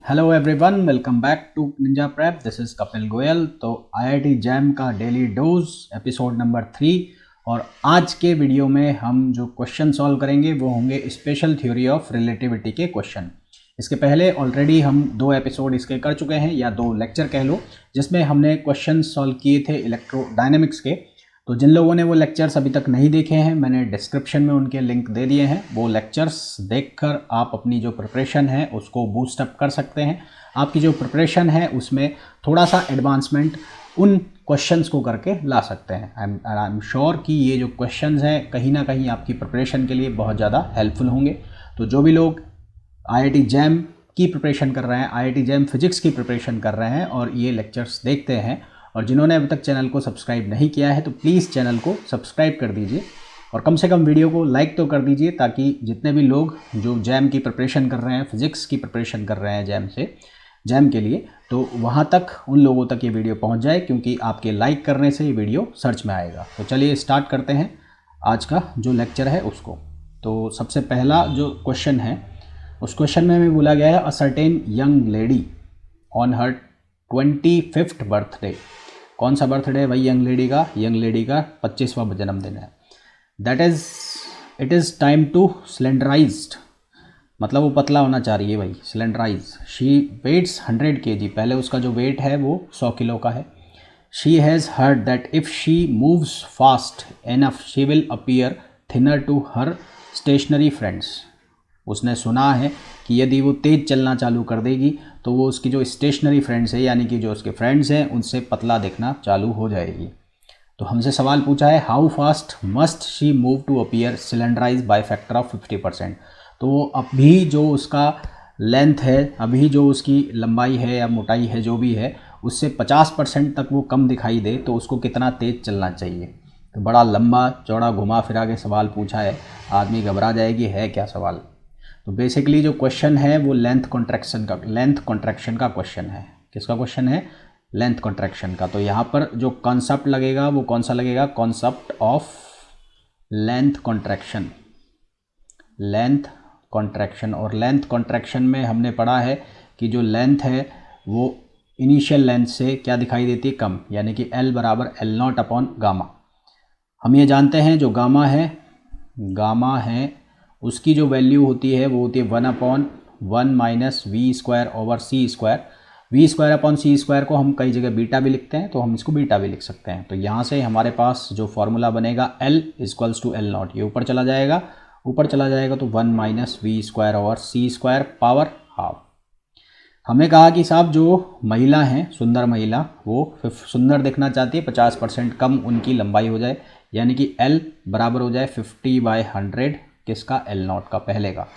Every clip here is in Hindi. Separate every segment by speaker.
Speaker 1: Hello everyone, welcome back to Ninja Prep. This is Kapil Goyal. तो आईआईटी जैम का डेली डोज एपिसोड नंबर 3 और आज के वीडियो में हम जो क्वेश्चन सॉल्व करेंगे वो होंगे स्पेशल थ्योरी ऑफ रिलेटिविटी के क्वेश्चन। इसके पहले ऑलरेडी हम 2 एपिसोड इसके कर चुके हैं या 2 लेक्चर कह लो, जिसमें हमने क्वेश्चन सॉल्व किए थे इलेक्ट्रोडायनेमिक्स के। तो जिन लोगों ने वो लेक्चर्स अभी तक नहीं देखे हैं, मैंने डिस्क्रिप्शन में उनके लिंक दे दिए हैं। वो लेक्चर्स देखकर आप अपनी जो प्रिपरेशन है उसको बूस्ट अप कर सकते हैं। आपकी जो प्रिपरेशन है उसमें थोड़ा सा एडवांसमेंट उन क्वेश्चंस को करके ला सकते हैं। आई एम श्योर कि ये जो क्वेश्चंस हैं कहीं ना कहीं आपकी प्रिपरेशन के लिए बहुत ज़्यादा हेल्पफुल होंगे। तो जो भी लोग आईआईटी जैम की प्रिपरेशन कर रहे हैं, आईआईटी जैम फिजिक्स की प्रिपरेशन कर रहे हैं और ये लेक्चर्स देखते हैं, और जिन्होंने अभी तक चैनल को सब्सक्राइब नहीं किया है तो प्लीज़ चैनल को सब्सक्राइब कर दीजिए और कम से कम वीडियो को लाइक तो कर दीजिए, ताकि जितने भी लोग जो जैम की प्रिपरेशन कर रहे हैं, फिजिक्स की प्रिपरेशन कर रहे हैं जैम के लिए, तो वहाँ तक उन लोगों तक ये वीडियो पहुँच जाए, क्योंकि आपके लाइक करने से ये वीडियो सर्च में आएगा। तो चलिए स्टार्ट करते हैं आज का जो लेक्चर है उसको। तो सबसे पहला जो क्वेश्चन है उस क्वेश्चन में हमें बोला गया है a certain young lady on her 25th birthday. कौन सा बर्थडे है भाई यंग लेडी का 25वां जन्मदिन है। That is it is time to slenderized, मतलब वो पतला होना चाह रही है भाई, स्लेंडराइज। शी वेट्स 100 kg, पहले उसका जो वेट है वो 100 किलो का है। She has heard that if she moves fast enough she will appear thinner to her stationary friends. उसने सुना है कि यदि वो तेज़ चलना चालू कर देगी तो वो उसकी जो स्टेशनरी फ्रेंड्स है, यानी कि जो उसके फ्रेंड्स हैं, उनसे पतला दिखना चालू हो जाएगी। तो हमसे सवाल पूछा है how fast must she move to appear slenderized by factor of 50%। तो अभी जो उसका लेंथ है, अभी जो उसकी लंबाई है या मोटाई है जो भी है, उससे 50% तक वो कम दिखाई दे तो उसको कितना तेज़ चलना चाहिए। तो बड़ा लंबा चौड़ा घुमा फिरा के सवाल पूछा है, आदमी घबरा जाएगी है क्या सवाल। तो बेसिकली जो क्वेश्चन है वो लेंथ कॉन्ट्रैक्शन का क्वेश्चन है। किसका क्वेश्चन है? लेंथ कॉन्ट्रैक्शन का। तो यहाँ पर जो कॉन्सेप्ट लगेगा वो कौन सा लगेगा? Concept of length contraction. और लेंथ कॉन्ट्रैक्शन में हमने पढ़ा है कि जो लेंथ है वो इनिशियल लेंथ से क्या दिखाई देती है? कम, यानी कि L बराबर L0 अपॉन गामा। हम ये जानते हैं जो गामा है उसकी जो वैल्यू होती है वो होती है 1/1 minus v² over c²। v² upon c² को हम कई जगह बीटा भी लिखते हैं, तो हम इसको बीटा भी लिख सकते हैं। तो यहाँ से हमारे पास जो फॉर्मूला बनेगा L इक्वल्स टू L0, ये ऊपर चला जाएगा तो 1 minus v² over c² power half. हमें कहा कि साहब जो महिला हैं, सुंदर महिला, वो सुंदर दिखना चाहती है, 50% कम उनकी लंबाई हो जाए, यानी कि L बराबर हो जाए 50/100 किसका? L0 का, पहले का।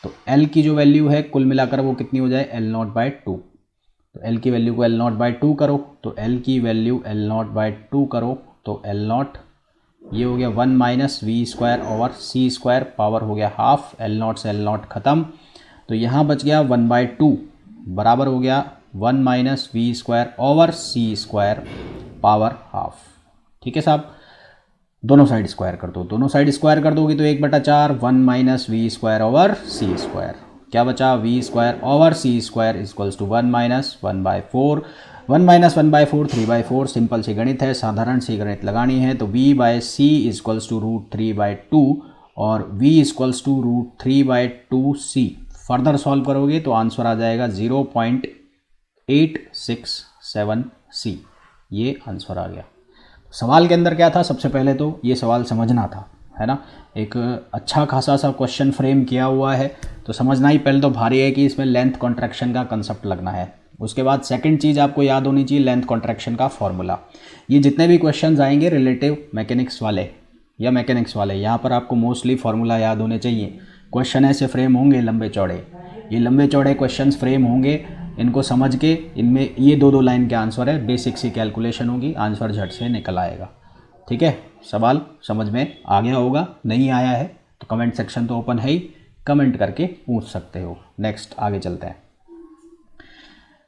Speaker 1: तो L की जो वैल्यू है कुल मिलाकर वो कितनी हो जाए? L0/2। तो L की वैल्यू को L0/2 करो, तो L की वैल्यू L0/2 करो तो L0 ये हो गया 1 minus v² over c² power हो गया हाफ। L0 से L0 ख़त्म, तो यहाँ बच गया 1/2 बराबर हो गया 1 minus v² over c² power half. ठीक है साहब, दोनों साइड स्क्वायर कर दो। दोनों साइड स्क्वायर कर दोगे तो 1/4 1 माइनस v² ओवर c²। क्या बचा? v² over c² equals to 1 minus 1/4। 1 minus 1/4 3/4। Simple सी गणित है, साधारण सी गणित लगानी है। तो v/c इक्वल्स टू √3/2 और v equals to √3/2c। Further solve करोगे तो आंसर आ जाएगा 0.867c। ये आंसर आ गया। सवाल के अंदर क्या था? सबसे पहले तो ये सवाल समझना था, है ना। एक अच्छा खासा सा क्वेश्चन फ्रेम किया हुआ है, तो समझना ही पहले तो भारी है कि इसमें लेंथ कॉन्ट्रैक्शन का कंसेप्ट लगना है। उसके बाद सेकंड चीज़ आपको याद होनी चाहिए, लेंथ कॉन्ट्रैक्शन का फॉर्मूला। ये जितने भी क्वेश्चंस आएंगे रिलेटिव मैकेनिक्स वाले या मैकेनिक्स वाले, यहाँ पर आपको मोस्टली फार्मूला याद होने चाहिए। क्वेश्चन ऐसे फ्रेम होंगे लंबे चौड़े, ये लंबे चौड़े क्वेश्चंस फ्रेम होंगे, इनको समझ के इनमें ये 2 लाइन के आंसर है, बेसिक सी कैलकुलेशन होगी, आंसर झट से निकल आएगा। ठीक है, सवाल समझ में आ गया होगा। नहीं आया है तो कमेंट सेक्शन तो ओपन है ही, कमेंट करके पूछ सकते हो। नेक्स्ट आगे चलते हैं।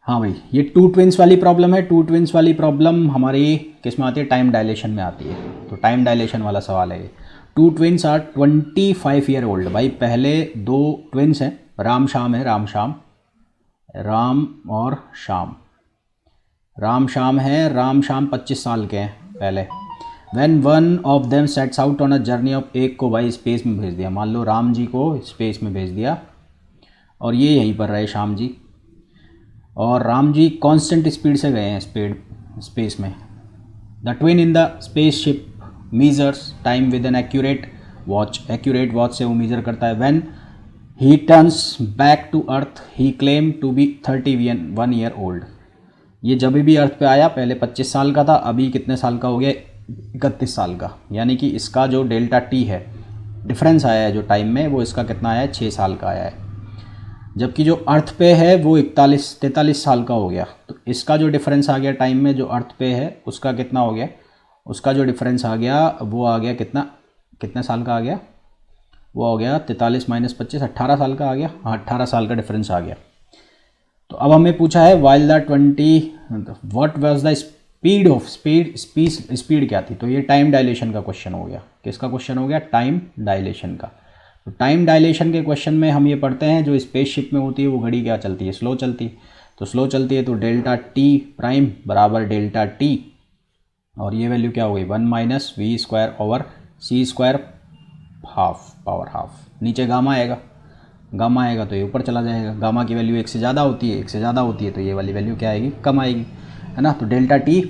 Speaker 1: हाँ भाई, ये 2 ट्विंस वाली प्रॉब्लम है। 2 ट्विंस वाली प्रॉब्लम हमारी किस में आती है? टाइम डायलेशन में आती है। तो टाइम डायलेशन वाला सवाल है ये। 2 ट्विंस आर 25 ईयर ओल्ड। भाई पहले 2 ट्विंस हैं, राम श्याम है, राम श्याम, राम और श्याम, राम श्याम है, राम श्याम 25 साल के हैं पहले। When one of them sets out on a journey of, एक को भाई स्पेस में भेज दिया, मान लो राम जी को स्पेस में भेज दिया और ये यहीं पर रहे श्याम जी, और राम जी कांस्टेंट स्पीड से गए हैं स्पेस में। The twin in the spaceship measures time with an accurate watch, accurate watch से वो मीजर करता है। When he turns back to earth he claim to be 31 year old, ये जब भी अर्थ पे आया पहले 25 साल का था, अभी कितने साल का हो गया, 31 साल का, यानी कि इसका जो डेल्टा टी है, डिफरेंस आया है जो टाइम में, वो इसका कितना आया है, 6 साल का आया है, जबकि जो अर्थ पे है वो 43 साल का हो गया। तो इसका जो डिफरेंस आ गया टाइम में जो अर्थ पे है उसका कितना हो गया, उसका जो डिफरेंस आ गया वो आ गया कितने साल का आ गया, वो हो गया 43 माइनस 25, 18 साल का आ गया। हाँ, 18 साल का डिफरेंस आ गया। तो अब हमें पूछा है while the 20 what was the speed of speed क्या थी, तो ये टाइम डायलेशन का क्वेश्चन हो गया। किसका क्वेश्चन हो गया, टाइम डायलेशन का। तो टाइम डायलेशन के क्वेश्चन में हम ये पढ़ते हैं जो स्पेसशिप में होती है वो घड़ी क्या चलती है, स्लो चलती है। तो स्लो चलती है तो डेल्टा टी प्राइम बराबर डेल्टा टी, और ये वैल्यू क्या हो गई, 1 minus V square over C square half power half. नीचे गामा आएगा तो ये ऊपर चला जाएगा, गामा की वैल्यू 1 से ज़्यादा होती है, तो ये वाली वैल्यू क्या आएगी, कम आएगी, है ना। तो डेल्टा टी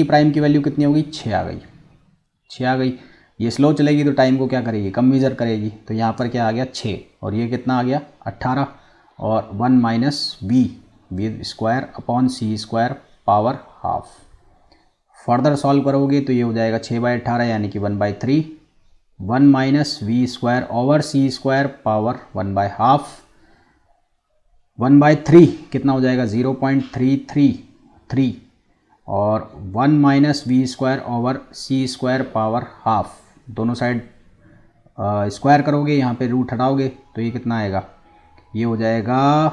Speaker 1: प्राइम की वैल्यू कितनी होगी, 6 आ गई। ये स्लो चलेगी तो टाइम को क्या करेगी, कम मेजर करेगी। तो यहाँ पर क्या आ गया 6, और ये कितना आ गया 18, और 1 minus V square upon C square power half. Further solve करोगे तो ये हो जाएगा 6/18 यानी कि 1/3, 1 minus V square over C square power 1/2, 1/3 कितना हो जाएगा 0.333, और 1 minus V square over C square power half, दोनों साइड स्क्वायर करोगे, यहाँ पे रूट हटाओगे तो ये कितना आएगा, ये हो जाएगा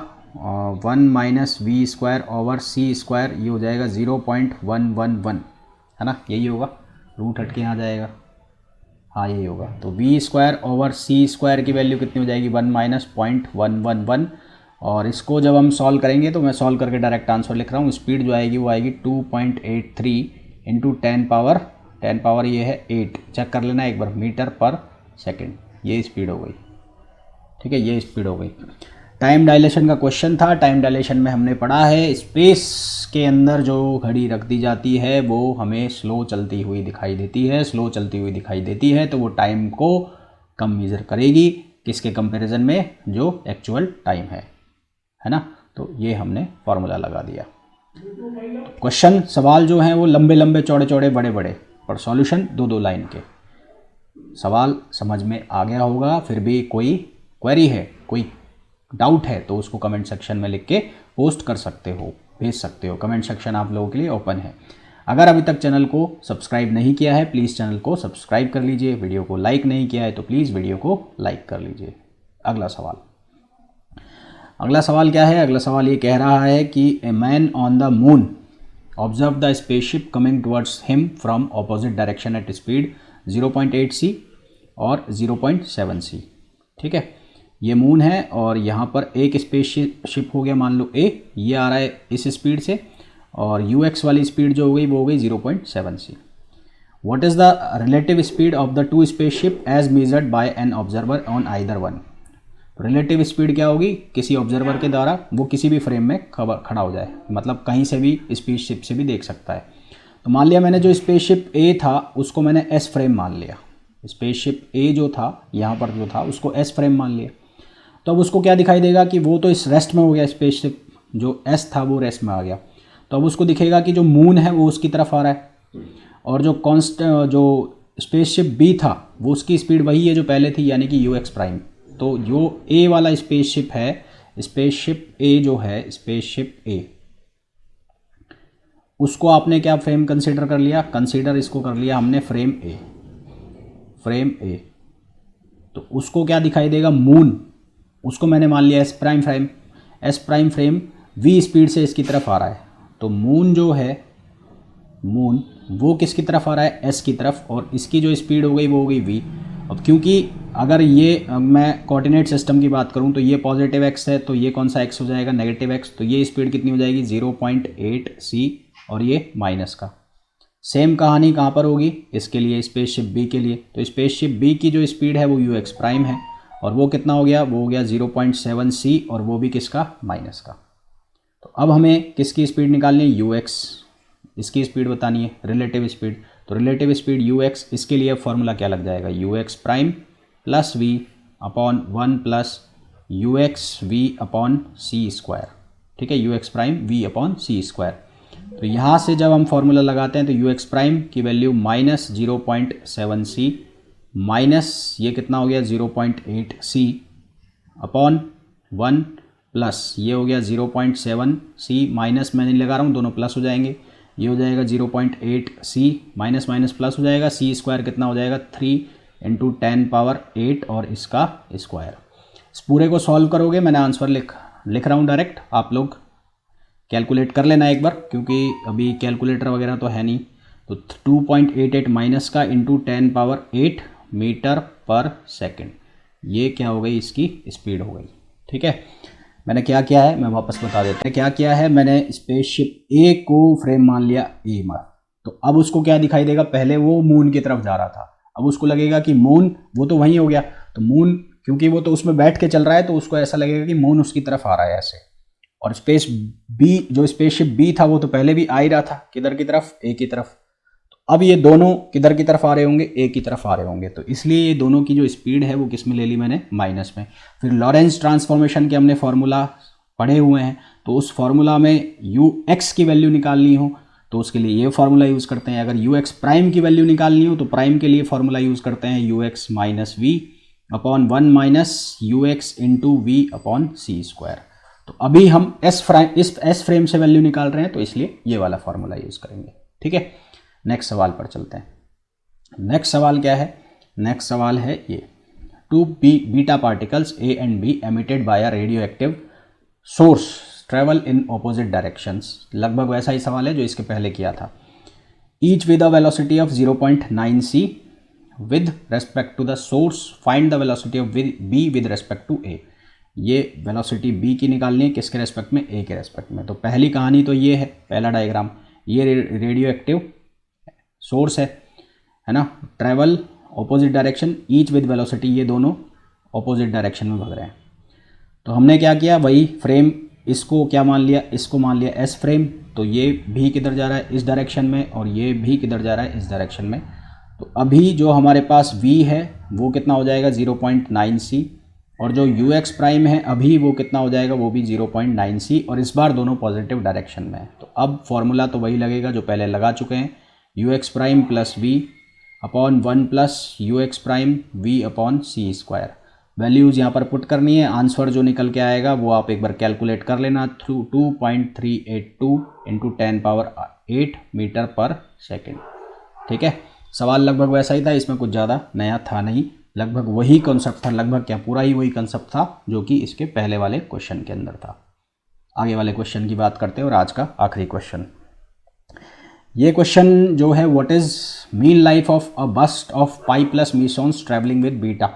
Speaker 1: 1 minus V square over C square, ये हो जाएगा 0.111, है ना, यही होगा, रूट हट के यहाँ जाएगा, हाँ यही होगा। तो V square over C square की वैल्यू कितनी हो जाएगी, 1 माइनस 0.111, और इसको जब हम सॉल्व करेंगे तो मैं सॉल्व करके डायरेक्ट आंसर लिख रहा हूँ। स्पीड जो आएगी वो आएगी 2.83 इंटू 10 पावर ये है 8, चेक कर लेना एक बार, मीटर पर सेकेंड, ये स्पीड हो गई, ठीक है, ये स्पीड हो गई। टाइम डायलेशन का क्वेश्चन था। टाइम डायलेशन में हमने पढ़ा है स्पेस के अंदर जो घड़ी रख दी जाती है वो हमें स्लो चलती हुई दिखाई देती है, तो वो टाइम को कम मेजर करेगी, किसके कंपैरिजन में, जो एक्चुअल टाइम है ना। तो ये हमने फॉर्मूला लगा दिया। क्वेश्चन सवाल जो हैं वो लंबे लंबे चौड़े चौड़े बड़े बड़े, पर सॉल्यूशन 2-2 लाइन के। सवाल समझ में आ गया होगा, फिर भी कोई क्वेरी है, कोई डाउट है तो उसको कमेंट सेक्शन में लिख के पोस्ट कर सकते हो, भेज सकते हो। कमेंट सेक्शन आप लोगों के लिए ओपन है। अगर अभी तक चैनल को सब्सक्राइब नहीं किया है प्लीज़ चैनल को सब्सक्राइब कर लीजिए, वीडियो को लाइक नहीं किया है तो प्लीज़ वीडियो को लाइक कर लीजिए। अगला सवाल क्या है, अगला सवाल ये कह रहा है कि a man on the moon observe the spaceship coming towards him from opposite direction at speed 0.8 c और 0.7 c, ठीक है। ये मून है और यहाँ पर एक स्पेसशिप हो गया, मान लो ए, ये आ रहा है इस स्पीड से, और ux वाली स्पीड जो हो गई वो हो गई 0.7 c। What is the relative speed of the two spaceship as measured by an observer on either one. Relative speed क्या होगी, किसी ऑब्जर्वर के द्वारा, वो किसी भी फ्रेम में खड़ा हो जाए, मतलब कहीं से भी स्पेसशिप से भी देख सकता है। तो मान लिया मैंने जो स्पेसशिप ए था उसको मैंने एस फ्रेम मान लिया, स्पेसशिप ए जो था यहाँ पर जो था उसको एस फ्रेम मान लिया। तो अब उसको क्या दिखाई देगा कि वो तो इस रेस्ट में हो गया, स्पेसशिप जो एस था वो रेस्ट में आ गया। तो अब उसको दिखेगा कि जो मून है वो उसकी तरफ आ रहा है, और जो स्पेसशिप बी था वो उसकी स्पीड वही है जो पहले थी, यानी कि ux प्राइम। तो जो ए वाला स्पेसशिप है, स्पेसशिप ए जो है, स्पेसशिप ए, उसको आपने क्या फ्रेम कंसीडर कर लिया, इसको कर लिया हमने फ्रेम ए। तो उसको क्या दिखाई देगा, मून, उसको मैंने मान लिया S prime frame V speed से इसकी तरफ आ रहा है। तो मून जो है, मून वो किसकी तरफ आ रहा है, एस की तरफ, और इसकी जो स्पीड हो गई वो हो गई वी, अब क्योंकि अगर ये मैं कोऑर्डिनेट सिस्टम की बात करूं तो ये पॉजिटिव x है, तो ये कौन सा x हो जाएगा, नेगेटिव x, तो ये स्पीड कितनी हो जाएगी 0.8 c, और ये माइनस का। सेम कहानी कहाँ पर होगी, इसके लिए स्पेसशिप b के लिए। तो स्पेसशिप b की जो स्पीड है वो ux प्राइम है, और वो कितना हो गया, वो हो गया 0.7 c, और वो भी किसका, माइनस का। तो अब हमें किसकी स्पीड निकालनी है, ux, इसकी स्पीड बतानी है, रिलेटिव स्पीड। तो रिलेटिव स्पीड ux, इसके लिए फॉर्मूला क्या लग जाएगा, ux prime plus v upon 1 plus ux v upon C square. ठीक है, ux prime v upon C square. तो यहाँ से जब हम फॉर्मूला लगाते हैं तो ux प्राइम की वैल्यू माइनस 0.7 c माइनस ये कितना हो गया 0.8 c अपॉन 1 प्लस ये हो गया 0.7 c, माइनस मैं नहीं लगा रहा हूँ, दोनों प्लस हो जाएंगे। ये हो जाएगा 0.8 c, माइनस माइनस प्लस हो जाएगा, c स्क्वायर कितना हो जाएगा 3 इंटू 10 पावर 8 और इसका स्क्वायर। इस पूरे को सॉल्व करोगे, मैंने आंसर लिख रहा हूँ डायरेक्ट, आप लोग कैलकुलेट कर लेना एक बार, क्योंकि अभी कैलकुलेटर वगैरह तो है नहीं। तो 2.88 माइनस का इंटू 10 पावर 8 मीटर पर सेकेंड, ये क्या हो गई, इसकी स्पीड हो गई। ठीक है, मैंने क्या किया है, मैं वापस बता देता हूँ क्या किया है। मैंने स्पेसशिप ए को फ्रेम मान लिया ए में, तो अब उसको क्या दिखाई देगा, पहले वो मून की तरफ जा रहा था, अब उसको लगेगा कि मून वो तो वहीं हो गया, तो मून क्योंकि वो तो उसमें बैठ के चल रहा है तो उसको ऐसा लगेगा कि मून उसकी तरफ आ रहा है ऐसे। और स्पेस बी, जो स्पेसशिप बी था वो तो पहले भी आ ही रहा था, किधर की तरफ, ए की तरफ। तो अब ये दोनों किधर की तरफ आ रहे होंगे, ए की तरफ आ रहे होंगे, तो इसलिए ये दोनों की जो स्पीड है वो किस में ले ली मैंने, माइनस में। फिर लॉरेंस ट्रांसफॉर्मेशन के हमने फॉर्मूला पढ़े हुए हैं, तो उस फॉर्मूला में यू एक्स की वैल्यू निकालनी हो तो उसके लिए ये फॉर्मूला यूज़ करते हैं। अगर यू एक्स प्राइम की वैल्यू निकालनी हो तो प्राइम के लिए फॉर्मूला यूज़ करते हैं U X minus V upon 1 minus U X into V upon C square. तो अभी हम इस फ्रेम से वैल्यू निकाल रहे हैं, तो इसलिए ये वाला फॉर्मूला यूज़ करेंगे। ठीक है, नेक्स्ट सवाल पर चलते हैं। नेक्स्ट सवाल क्या है, नेक्स्ट सवाल है ये, 2 beta particles A and be emitted by a radio active source travel in opposite directions. लगभग वैसा ही सवाल है जो इसके पहले किया था। Each with a velocity of 0.9 c with respect to the source, find the velocity of B with respect to A. ये वेलोसिटी बी की निकालनी है, किसके रेस्पेक्ट में, ए के रेस्पेक्ट में। तो पहली कहानी तो ये है, पहला डायग्राम, ये रेडियो एक्टिव सोर्स है ना, travel opposite direction, each with velocity, ये दोनों ऑपोजिट डायरेक्शन में भाग रहे हैं। तो हमने क्या किया, वही फ्रेम, इसको क्या मान लिया, इसको मान लिया एस फ्रेम। तो ये भी किधर जा रहा है, इस डायरेक्शन में, और ये भी किधर जा रहा है, इस डायरेक्शन में। तो अभी जो हमारे पास v है वो कितना हो जाएगा 0.9 c, और जो यू एक्स प्राइम है अभी वो कितना हो जाएगा, वो भी 0.9 c, और इस बार दोनों पॉजिटिव डायरेक्शन में है। तो अब फॉर्मूला तो वही लगेगा जो पहले लगा चुके हैं, U X prime plus V upon 1 plus U X prime V upon C square. Values यहाँ पर पुट करनी है, आंसर जो निकल के आएगा वो आप एक बार कैलकुलेट कर लेना, थ्रू 2.382 इंटू 10 पावर 8 मीटर पर सेकेंड। ठीक है, सवाल लगभग वैसा ही था, इसमें कुछ ज़्यादा नया था नहीं, लगभग वही कॉन्सेप्ट था, लगभग क्या पूरा ही वही कॉन्सेप्ट था जो कि इसके पहले वाले क्वेश्चन के अंदर था। आगे वाले क्वेश्चन की बात करते हैं, और आज का आखिरी क्वेश्चन। ये क्वेश्चन जो है, what is mean life of a burst of pi plus mesons travelling with beta.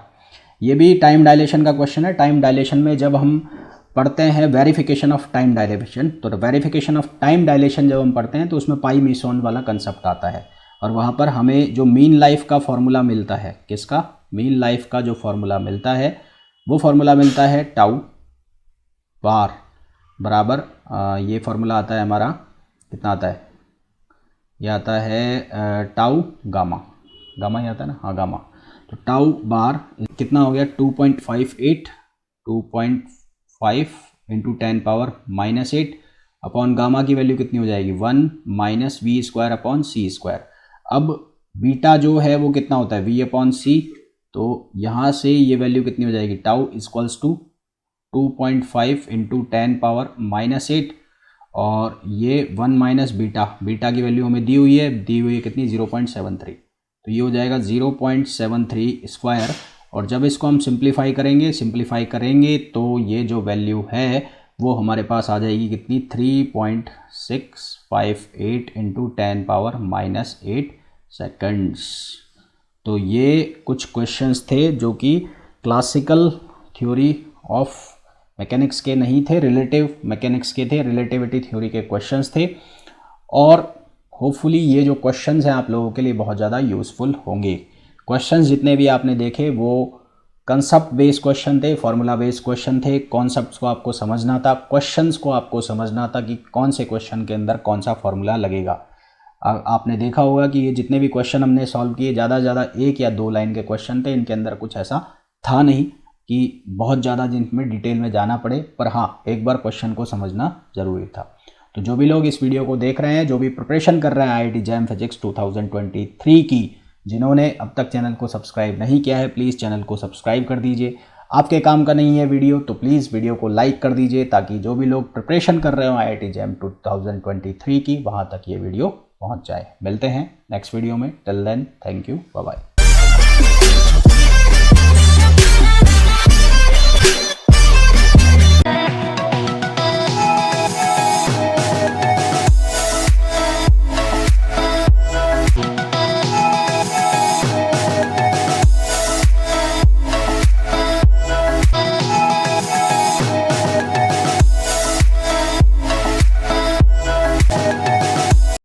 Speaker 1: ये भी टाइम डायलेशन का क्वेश्चन है। टाइम डायलेशन में जब हम पढ़ते हैं वेरिफिकेशन ऑफ टाइम डायलेशन, तो वेरिफिकेशन ऑफ टाइम डायलेशन जब हम पढ़ते हैं तो उसमें पाई मीसॉन वाला कंसेप्ट आता है, और वहाँ पर हमें जो मीन लाइफ का फॉर्मूला मिलता है, किसका, मीन लाइफ का जो फॉर्मूला मिलता है वो फॉर्मूला मिलता है टाउ बार बराबर, ये फॉर्मूला आता है हमारा, कितना आता है, ये आता है टाउ गामा, गामा ही आता है ना, हाँ गामा। तो टाउ बार कितना हो गया 2.58 2.5 into 10 power minus 8 upon gamma की वैल्यू कितनी हो जाएगी 1 minus V square upon C square. अब बीटा जो है वो कितना होता है वी अपॉन सी, तो यहाँ से ये वैल्यू कितनी हो जाएगी tau equals to 2.5 into 10 power minus 8, और ये 1 माइनस बीटा, बीटा की वैल्यू हमें दी हुई है कितनी 0.73, तो ये हो जाएगा 0.73 स्क्वायर। और जब इसको हम सिंप्लीफाई करेंगे तो ये जो वैल्यू है वो हमारे पास आ जाएगी कितनी 3.658 इंटू 10 पावर माइनस 8 सेकेंड्स। तो ये कुछ क्वेश्चंस थे जो कि क्लासिकल थ्योरी ऑफ मैकेनिक्स के नहीं थे, रिलेटिव मैकेनिक्स के थे, रिलेटिविटी थ्योरी के क्वेश्चंस थे। और होपफुली ये जो क्वेश्चंस हैं आप लोगों के लिए बहुत ज़्यादा यूज़फुल होंगे। क्वेश्चंस जितने भी आपने देखे वो कंसेप्ट बेस्ड क्वेश्चन थे, फॉर्मूला बेस्ड क्वेश्चन थे। कॉन्सेप्ट्स को आपको समझना था, क्वेश्चंस को आपको समझना था कि कौन से क्वेश्चन के अंदर कौन सा फॉर्मूला लगेगा। आपने देखा होगा कि ये जितने भी क्वेश्चन हमने सॉल्व किए ज़्यादा से ज़्यादा 1 या 2 लाइन के क्वेश्चन थे। इनके अंदर कुछ ऐसा था नहीं कि बहुत ज़्यादा जिनमें डिटेल में जाना पड़े, पर हाँ एक बार क्वेश्चन को समझना ज़रूरी था। तो जो भी लोग इस वीडियो को देख रहे हैं, जो भी प्रिपरेशन कर रहे हैं IIT जैम फिजिक्स 2023 की, जिन्होंने अब तक चैनल को सब्सक्राइब नहीं किया है प्लीज़ चैनल को सब्सक्राइब कर दीजिए। आपके काम का नहीं है वीडियो तो प्लीज़ वीडियो को लाइक कर दीजिए, ताकि जो भी लोग प्रिपरेशन कर रहे हो IIT जैम 2023 की, वहाँ तक ये वीडियो पहुँच जाए। मिलते हैं नेक्स्ट वीडियो में। Till then thank you, bye bye.